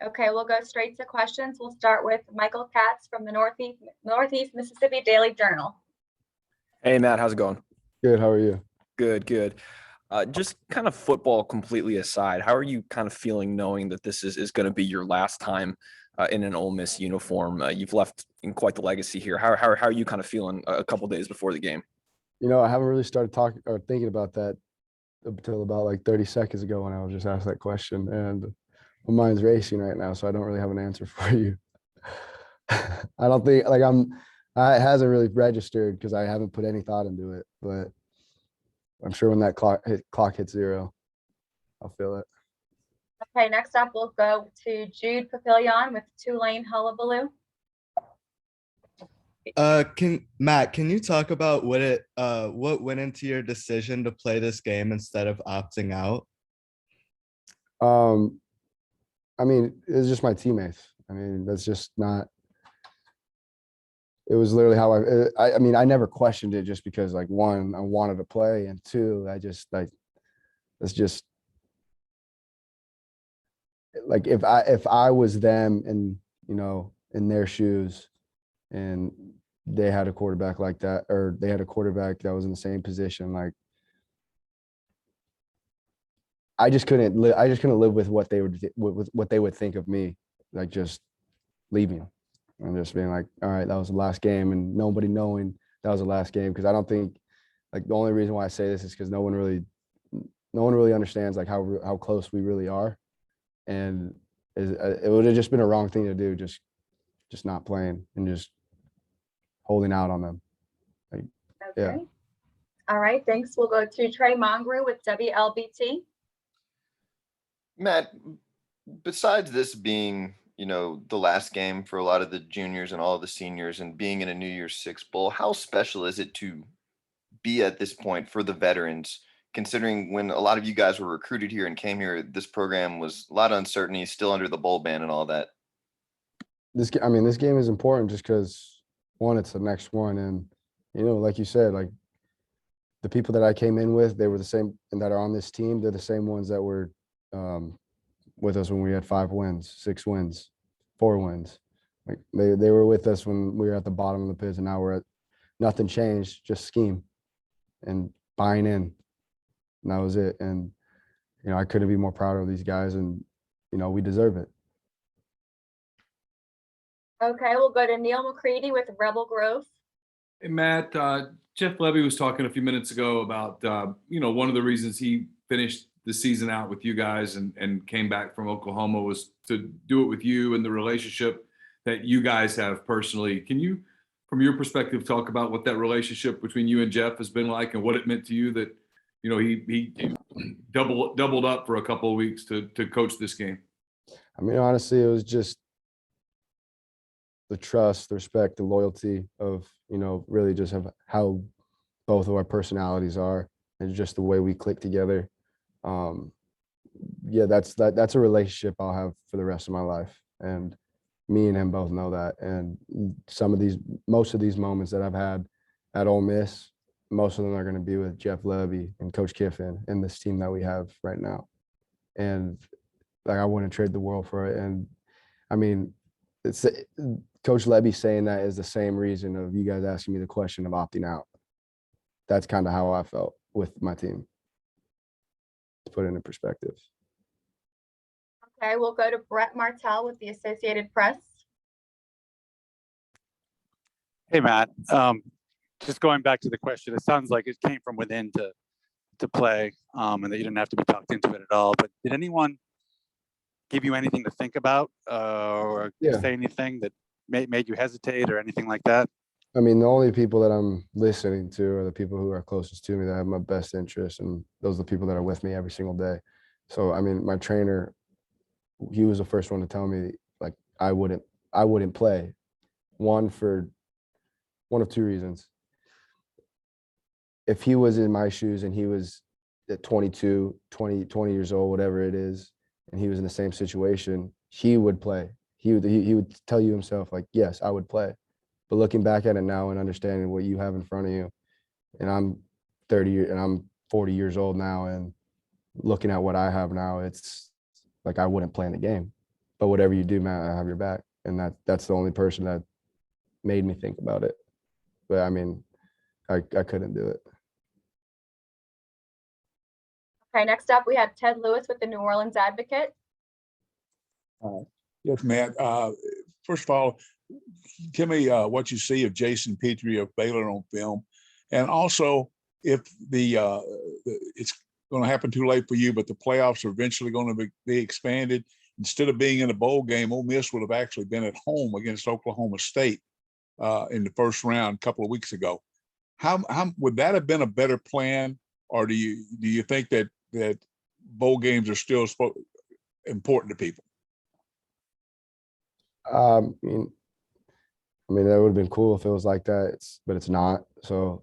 Okay, we'll go straight to questions. We'll start with Michael Katz from the Northeast Mississippi Daily Journal. Hey, Matt, how's it going? Good. How are you? Good. Just kind of football completely aside, how are you kind of feeling knowing that this is going to be your last time in an Ole Miss uniform? You've left in quite the legacy here. How are you kind of feeling a couple days before the game? I haven't really started talking or thinking about that until about like 30 seconds ago when I was just asked that question. And my mind's racing right now, so I don't really have an answer for you. I don't think it hasn't really registered because I haven't put any thought into it, but I'm sure when that clock hits 0, I'll feel it. Okay, next up we'll go to Jude Papillion with Tulane Hullabaloo. Can you talk about what went into your decision to play this game instead of opting out? I mean, it's just my teammates. I mean, that's just not. It was literally how I mean, I never questioned it just because, like, one, I wanted to play, and two, I just it's just like if I was them and in their shoes, and they had a quarterback like that, or they had a quarterback that was in the same position, like I just couldn't live with what they would think of me, like just leaving and just being like, all right, that was the last game, and nobody knowing that was the last game. Because I don't think, like, the only reason why I say this is because no one really understands like how close we really are, and it would have just been a wrong thing to do, just not playing and just holding out on them. Like, Okay. Yeah. All right, thanks. We'll go to Trey Mongrew with WLBT. Matt, besides this being, the last game for a lot of the juniors and all of the seniors and being in a New Year's Six Bowl, how special is it to be at this point for the veterans, considering when a lot of you guys were recruited here and came here, this program was a lot of uncertainty, still under the bowl ban and all that? This game is important just because, one, it's the next one, and like you said, like the people that I came in with, they were the same, and that are on this team, they're the same ones that were with us when we had 5 wins, 6 wins, 4 wins. Like they were with us when we were at the bottom of the pit, and now we're at nothing changed, just scheme and buying in, and that was it. And I couldn't be more proud of these guys, and we deserve it. Okay, we'll go to Neil McCready with Rebel Grove. Hey, Matt, Jeff Levy was talking a few minutes ago about, one of the reasons he finished the season out with you guys and came back from Oklahoma was to do it with you and the relationship that you guys have personally. Can you, from your perspective, talk about what that relationship between you and Jeff has been like and what it meant to you that, he doubled up for a couple of weeks to coach this game? I mean, honestly, it was just the trust, the respect, the loyalty of, really just have how both of our personalities are and just the way we click together. Yeah, that's a relationship I'll have for the rest of my life. And me and him both know that. And most of these moments that I've had at Ole Miss, most of them are going to be with Jeff Levy and Coach Kiffin and this team that we have right now. And like, I wouldn't trade the world for it. And I mean, it's Coach Levy saying that is the same reason of you guys asking me the question of opting out. That's kind of how I felt with my team, to put it in perspective. Okay, we'll go to Brett Martell with the Associated Press. Hey, Matt. Just going back to the question, it sounds like it came from within to play, and that you didn't have to be talked into it at all. But did anyone give you anything to think about or say anything that made you hesitate or anything like that? I mean, the only people that I'm listening to are the people who are closest to me, that have my best interest, and those are the people that are with me every single day. So, I mean, my trainer, he was the first one to tell me, like, I wouldn't play. One of 2 reasons. If he was in my shoes and he was at 22, 20 years old, whatever it is, and he was in the same situation, he would play. He would tell you himself, like, yes, I would play. But looking back at it now and understanding what you have in front of you, and I'm 40 years old now, and looking at what I have now, it's like I wouldn't play in the game. but whatever you do, Matt, I have your back. And that's the only person that made me think about it. But I mean, I couldn't do it. Okay, next up, we have Ted Lewis with the New Orleans Advocate. Yes, Matt. First of all, tell me what you see of Jason Petrie of Baylor on film, and also if it's going to happen too late for you, but the playoffs are eventually going to be expanded. Instead of being in a bowl game, Ole Miss would have actually been at home against Oklahoma State in the first round a couple of weeks ago. How would that have been a better plan, or do you think that bowl games are still important to people? I mean, that would have been cool if it was like that, but it's not. So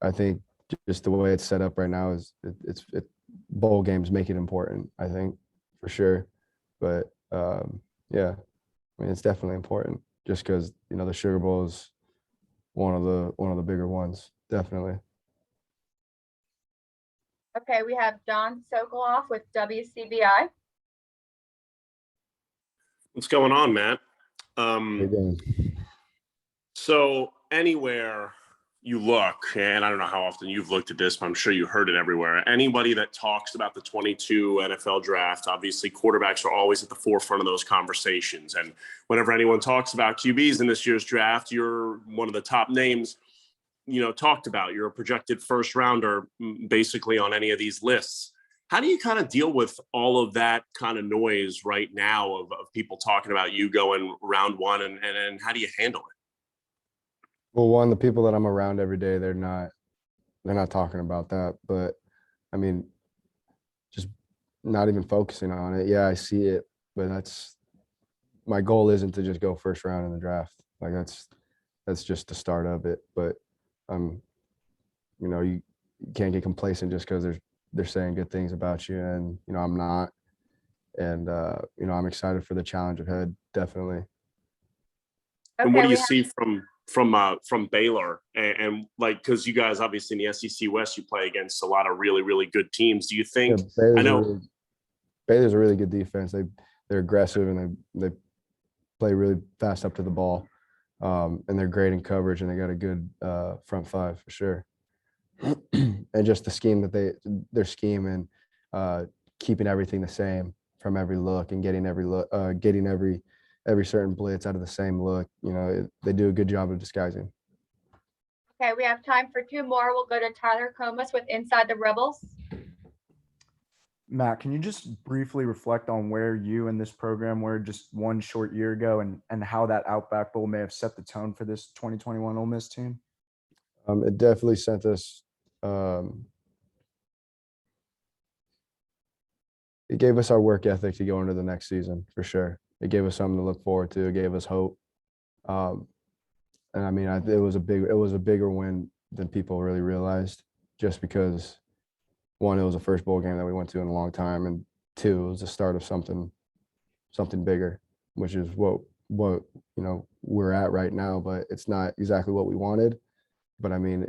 I think just the way it's set up right now is bowl games make it important, I think, for sure. But yeah, I mean, it's definitely important just because, the Sugar Bowl is one of the bigger ones, definitely. Okay, we have John Sokoloff with WCBI. What's going on, Matt? Again. So anywhere you look, and I don't know how often you've looked at this, but I'm sure you heard it everywhere. Anybody that talks about the 22 NFL draft, obviously quarterbacks are always at the forefront of those conversations. And whenever anyone talks about QBs in this year's draft, you're one of the top names, talked about. You're a projected first rounder basically on any of these lists. How do you kind of deal with all of that kind of noise right now of people talking about you going round one, and how do you handle it? Well, one, the people that I'm around every day, they're not talking about that. But I mean, just not even focusing on it. Yeah, I see it, but my goal isn't to just go first round in the draft. Like that's just the start of it. But you can't get complacent just because they're saying good things about you, and I'm not. And I'm excited for the challenge ahead, definitely. Okay, and what do you see from Baylor and like, because you guys obviously in the SEC West you play against a lot of really, really good teams. Do you think? Yeah, Baylor's a really good defense. They're aggressive and they play really fast up to the ball, and they're great in coverage, and they got a good front five for sure. And just the scheme that their scheme and keeping everything the same from every look and getting every look, getting every certain blitz out of the same look. They do a good job of disguising. Okay, we have time for two more. We'll go to Tyler Comas with Inside the Rebels. Matt, can you just briefly reflect on where you and this program were just one short year ago, and how that Outback Bowl may have set the tone for this 2021 Ole Miss team? It definitely sent us. It gave us our work ethic to go into the next season for sure. It gave us something to look forward to. It gave us hope. And I mean, it was a bigger win than people really realized, just because one, it was the first bowl game that we went to in a long time, and two, it was the start of something bigger, which is what we're at right now. But it's not exactly what we wanted. But I mean,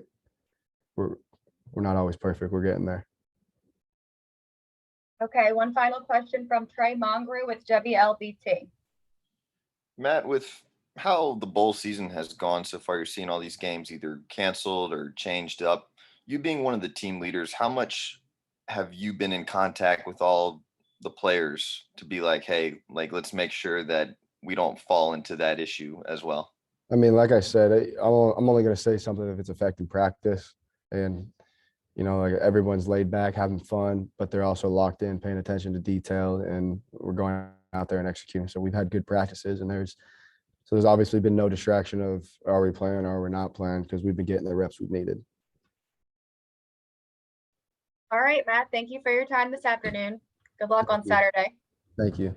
we're not always perfect. We're getting there. Okay, one final question from Trey Mongru with WLBT. Matt, with how the bowl season has gone so far, you're seeing all these games either canceled or changed up. You being one of the team leaders, how much have you been in contact with all the players to be like, hey, like, let's make sure that we don't fall into that issue as well? I mean, like I said, I'm only going to say something if it's affecting practice, and like everyone's laid back, having fun, but they're also locked in, paying attention to detail, and we're going out there and executing. So we've had good practices, and there's obviously been no distraction of are we playing or are we not playing, because we've been getting the reps we've needed. All right, Matt, thank you for your time this afternoon. Good luck on Saturday. Thank you.